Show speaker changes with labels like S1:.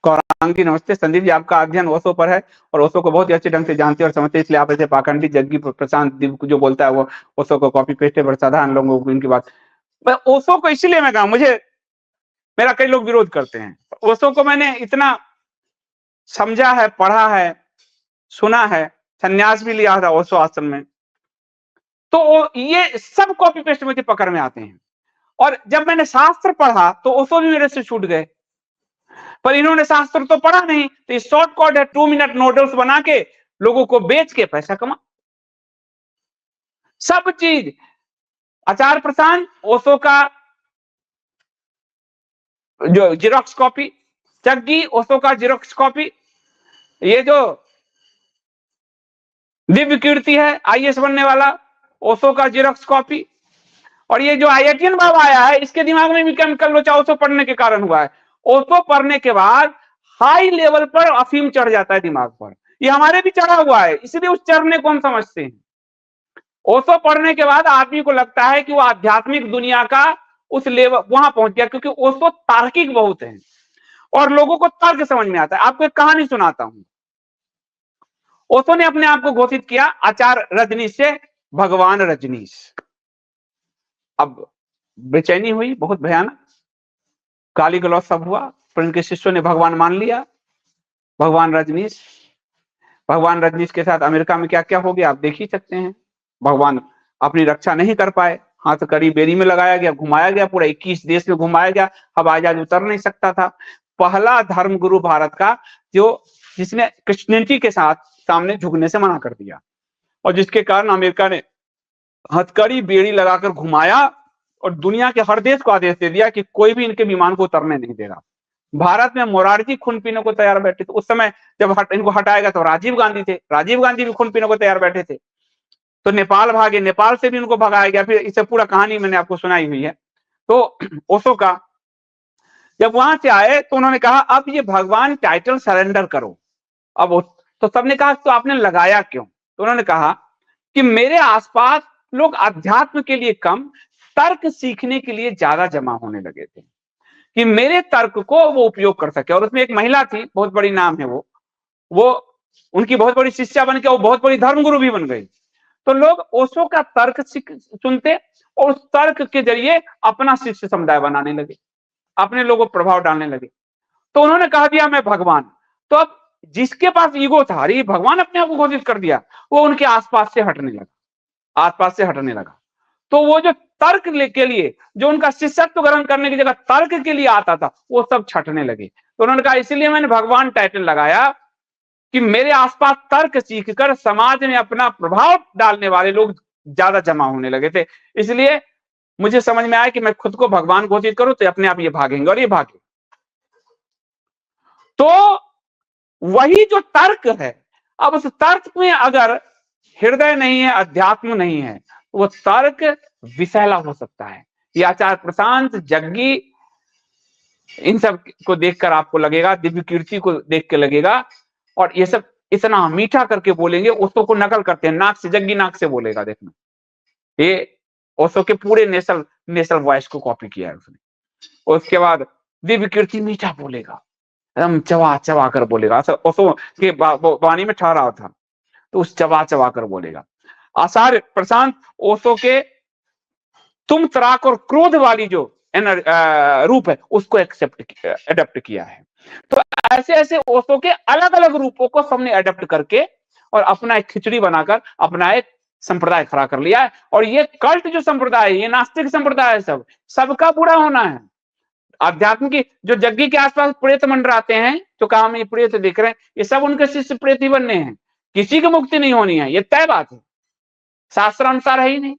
S1: गौरांगी नमस्ते। संदीप जी, आपका अध्ययन ओशो पर है और ओशो को बहुत ही अच्छे ढंग से जानते और समझते, इसलिए आप ऐसे पाखंडी जग्गी प्रशांत दीप जो बोलता है वो ओशो को कॉपी पेस्ट है, बड़े साधारण लोगों को इनकी बात। मैं ओशो को इसीलिए मैं कहा, मुझे मेरा कई लोग विरोध करते हैं, ओशो को मैंने इतना समझा है, पढ़ा है, सुना है, संन्यास भी लिया था ओशो आश्रम में, तो ये सब कॉपी पेस्ट मुझे पकड़ में आते हैं। और जब मैंने शास्त्र पढ़ा तो ओशो भी मेरे से छूट गए, पर इन्होंने शास्त्र तो पढ़ा नहीं, तो ये शॉर्टकट है 2 मिनट नूडल्स बना के लोगों को बेच के पैसा कमा। सब चीज आचार्य प्रशांत ओशो का जो जेरोक्स कॉपी, जग्गी ओशो का जेरोक्स कॉपी, ये जो दिव्य कीर्ति है आईएएस बनने वाला ओशो का जेरोक्स कॉपी, और ये जो आईआईटीएन बाबा आया है इसके दिमाग में भी केमिकल लोचा ओशो पढ़ने के कारण हुआ है। ओशो पढ़ने के बाद हाई लेवल पर अफीम चढ़ जाता है दिमाग पर, ये हमारे भी चढ़ा हुआ है, इसलिए उस चढ़ने को हम समझते हैं। ओशो पढ़ने के बाद आदमी को लगता है कि वो आध्यात्मिक दुनिया का उस लेवल वहां पहुंच गया, क्योंकि ओशो तार्किक बहुत है और लोगों को तर्क समझ में आता है। आपको एक कहानी सुनाता हूं। ओशो ने अपने आप को घोषित किया आचार्य रजनीश से भगवान रजनीश। अब बेचैनी हुई बहुत भयानक, गाली गलौज सब हुआ, पर उनके शिष्यों ने भगवान मान लिया। भगवान रजनीश के साथ अमेरिका में क्या क्या हो गया आप देख ही सकते हैं। भगवान अपनी रक्षा नहीं कर पाए, हाथ कड़ी बेरी में लगाया गया, घुमाया गया, पूरा 21 देश में घुमाया गया, हवाई जहाज उतर नहीं सकता था। पहला धर्मगुरु भारत का जिसने क्रिश्चियनिटी के साथ सामने झुकने से मना कर दिया, और जिसके कारण अमेरिका ने हथकड़ी बेड़ी लगाकर घुमाया और दुनिया के हर देश को आदेश दे दिया कि कोई भी इनके विमान को उतरने नहीं देगा। भारत में मोरारजी खून पीने को तैयार बैठे थे उस समय, जब इनको हटाएगा तो राजीव गांधी थे, राजीव गांधी भी खून पीने को तैयार बैठे थे, तो नेपाल भागे, नेपाल से भी उनको भगाया गया। फिर इसे पूरा कहानी मैंने आपको सुनाई हुई है। तो ओशो का जब वहां से आए तो उन्होंने कहा अब ये भगवान टाइटल सरेंडर करो। अब तो सबने कहा तो आपने लगाया क्यों? तो उन्होंने कहा कि मेरे आसपास लोग अध्यात्म के लिए कम, तर्क सीखने के लिए ज्यादा जमा होने लगे थे कि मेरे तर्क को वो उपयोग कर सके। और उसमें एक महिला थी, बहुत बड़ी नाम है वो उनकी बहुत बड़ी शिष्या बन के वो बहुत बड़ी धर्मगुरु भी बन गई। तो लोग ओशो का तर्क सुनते और उस तर्क के जरिए अपना शिष्य समुदाय बनाने लगे, अपने लोगों पर प्रभाव डालने लगे। तो उन्होंने कहा दिया मैं भगवान। तो अब जिसके पास ईगो था, अरे भगवान अपने आप को घोषित कर दिया, वो उनके आसपास से हटने लगा। तो वो जो तर्क के लिए, जो उनका शिष्यत्व ग्रहण करने की जगह तर्क के लिए आता था, वो सब छटने लगे। तो उन्होंने कहा इसलिए मैंने भगवान टाइटल लगाया कि मेरे आसपास तर्क सीखकर समाज में अपना प्रभाव डालने वाले लोग ज्यादा जमा होने लगे थे। इसलिए मुझे समझ में आया कि मैं खुद को भगवान घोषित करूं तो अपने आप ये भागेंगे, और ये भागे। तो वही जो तर्क है, अब उस तर्क में अगर हृदय नहीं है, अध्यात्म नहीं है, वो तर्क विषैला हो सकता है। ये आचार्य प्रशांत, जग्गी, इन सब को देखकर आपको लगेगा, दिव्य कीर्ति को देख के लगेगा, और ये सब इतना मीठा करके बोलेंगे, ओशो को नकल करते हैं नाक से, जग्गी नाक से बोलेगा। देखना, ये ओशो के पूरे नेशनल वॉइस को कॉपी किया है उसने। उसके बाद दिव्य कीर्ति मीठा बोलेगा, एकदम चबा चबा कर बोलेगा। ओशो के वाणी में ठहराव था, तो उस चबा चबा कर बोलेगा। आचार्य प्रशांत ओशो के तुम तराक और क्रोध वाली जो रूप है उसको एडप्ट किया है। तो ऐसे ऐसे ओशो के अलग अलग रूपों को सबने एडप्ट करके और अपना एक खिचड़ी बनाकर अपना एक संप्रदाय खड़ा कर लिया है। और ये कल्ट जो संप्रदाय है, ये नास्तिक संप्रदाय है, सबका बुरा होना है। अध्यात्म की जो जग्गी के आसपास प्रेत मंडराते हैं, जो कहा हम ये प्रेत देख रहे हैं, ये सब उनके शिष्य प्रेत ही बनने हैं, किसी की मुक्ति नहीं होनी है, ये तय बात है, शास्त्र अनुसार है ही नहीं।